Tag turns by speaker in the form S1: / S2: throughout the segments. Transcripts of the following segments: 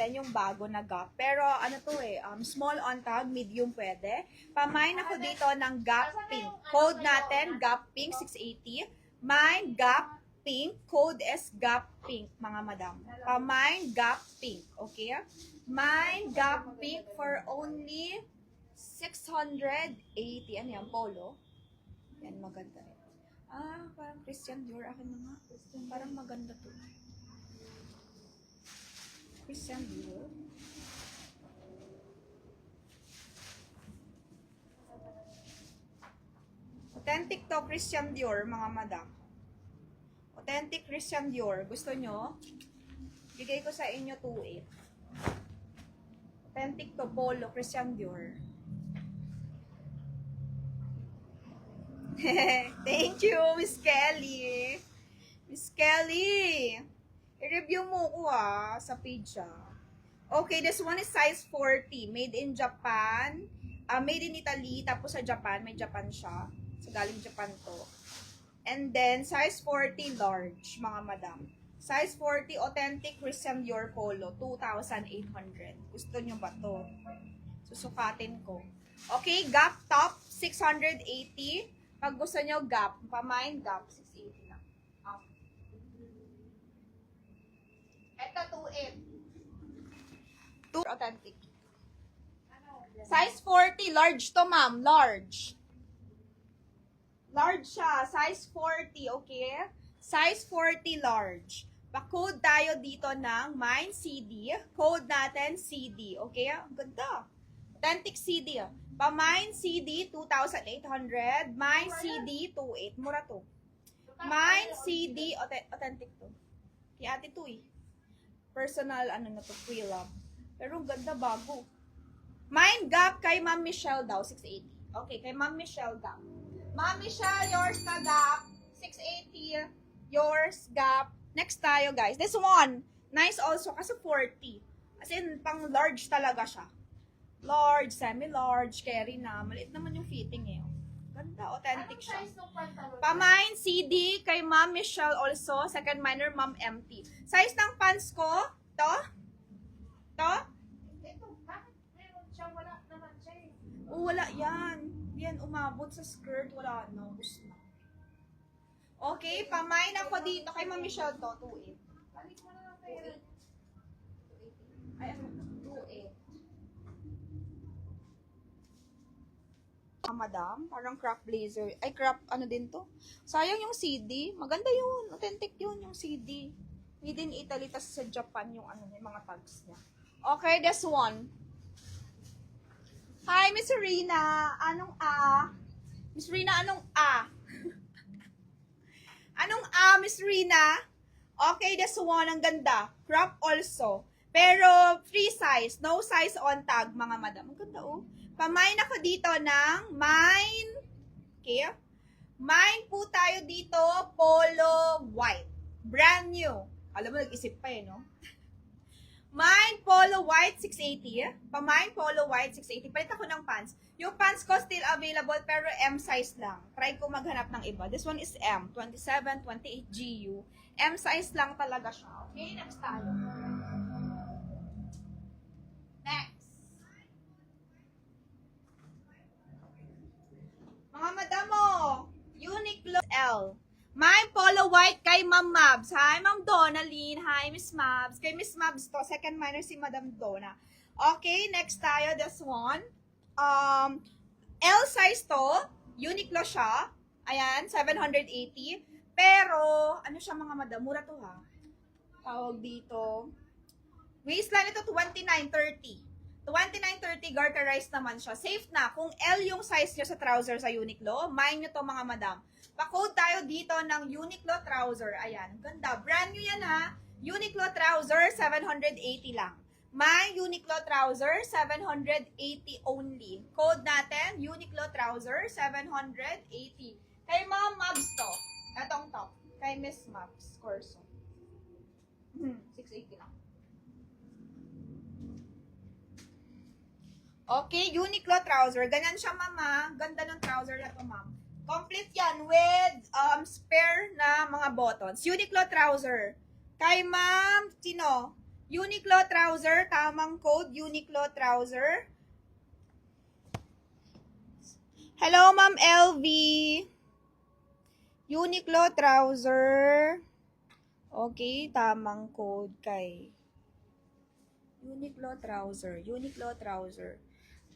S1: natin yung bago na Gap. Pero ano to eh, small on tag, medium pwede. Pamain ako dito ng Gap Pink. Code natin, Gap Pink 680. Mine, Gap Pink. Code is Gap Pink, mga madam. Pamain, Gap Pink. Okay? Mine, Gap Pink for only 680. Ano yan, polo? Yan, maganda rin. Ah, parang Christian Dior. Akin na nga. Parang maganda to. Christian Dior. Authentic to, Christian Dior, mga madam. Authentic Christian Dior. Gusto nyo? Bigay ko sa inyo 2.8. Authentic to, polo, Christian Dior. Thank you, Miss Kelly. Miss Kelly. I-review mo ko sa page Okay, this one is size 40. Made in Japan. Made in Italy. Tapos sa Japan. May Japan siya. So, galing Japan to. And then, size 40 large, mga madam. Size 40 authentic Christian Dior polo. 2,800. Gusto nyo ba to? Susukatin ko. Okay, Gap top. 680. Pag gusto nyo Gap. Pamain Gap. 680 lang. Ito, 2.8. 2 authentic. Size 40. Large to, ma'am. Large. Large siya. Size 40, okay? Size 40 large. Pa-code tayo dito ng Mine CD. Code natin CD, okay? Ang ganda. Authentic CD. Pa-Mine CD, 2,800. Mine CD, 2.8. Mura to. Mine CD, authentic to. Kaya ate to eh. Personal, ano na to, pre-love. Pero ang ganda, bago. Mine Gap kay Ma'am Michelle daw, 680. Okay, kay Ma'am Michelle Gap. Ma'am Michelle, yours na Gap, 680. Yours, Gap. Next tayo, guys. This one, nice also, kasi 40. As in, pang large talaga siya. Large, semi-large, carry na. Maliit naman yung fitting eh. Ganda, authentic siya. Pamain CD kay Ma'am Michelle also. Second minor, Ma'am MT. Size ng pants ko, to? To?
S2: Ito, bakit meron siya? Wala naman siya eh.
S1: Oh, wala yan. Yan, umabot sa skirt. Wala na. Gusto na. Okay, pamain ako dito kay Ma'am Michelle to. 2.8.
S2: Balik mo na lang kayo.
S1: Ay, ano? 2.8. Madam, parang crop blazer. Ay, crop, ano din to? Sayang yung CD. Maganda yun. Authentic yun, yung CD. Made in Italy, tas sa Japan yung ano, yung mga tags niya. Okay, this one. Hi, Miss Rina. Anong A? Miss Rina, anong A? Anong A, Miss Rina? Okay, this one. Ang ganda. Crop also. Pero, free size. No size on tag, mga madam. Ang ganda, oh. Pamain ako dito ng Mine. Okay? Mine po tayo dito, polo white. Brand new. Alam mo, nag-isip pa eh, no? Mine polo white, 680. Pamain polo white, 680. Palit ako ng pants. Yung pants ko still available, pero M size lang. Try ko maghanap ng iba. This one is M. 27, 28 GU. M size lang talaga siya. Okay, next tayo. Next. Mga madamo, Uniqlo L. My polo white kay Ma'am Mabs. Hi, Ma'am Donaline. Hi, Miss Mabs. Kay Miss Mabs to. Second minor si Madam Dona. Okay, next tayo. This one. L size to. Uniqlo siya. Ayan, 780. Pero, ano siya mga madam? Mura to ha. Tawag dito. Waistline ito, 29.30. 29.30, garterized naman siya. Safe na. Kung L yung size nyo sa trouser sa Uniqlo, mine nyo to mga madam. Pa-code tayo dito ng Uniqlo trouser. Ayan, ganda. Brand new yan ha. Uniqlo trouser, 780 lang. My Uniqlo trouser, 780 only. Code natin, Uniqlo trouser, 780. Kay Ma'am Mabs to. Etong top. Kay Miss Mabs, Corso. 680 lang. Okay, Uniqlo trouser. Ganyan siya, mama. Ganda ng trouser na to, ma'am. Complete yan with spare na mga buttons. Uniqlo trouser. Kay ma'am, sino? Uniqlo trouser, tamang code, Uniqlo trouser. Hello, Ma'am LV. Uniqlo trouser. Okay, tamang code kay Uniqlo trouser, Uniqlo trouser.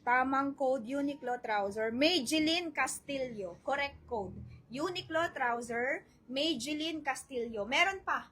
S1: Tamang code, Uniqlo trouser. Maybelline Castillo. Correct code. Uniqlo trouser, Maybelline Castillo. Meron pa.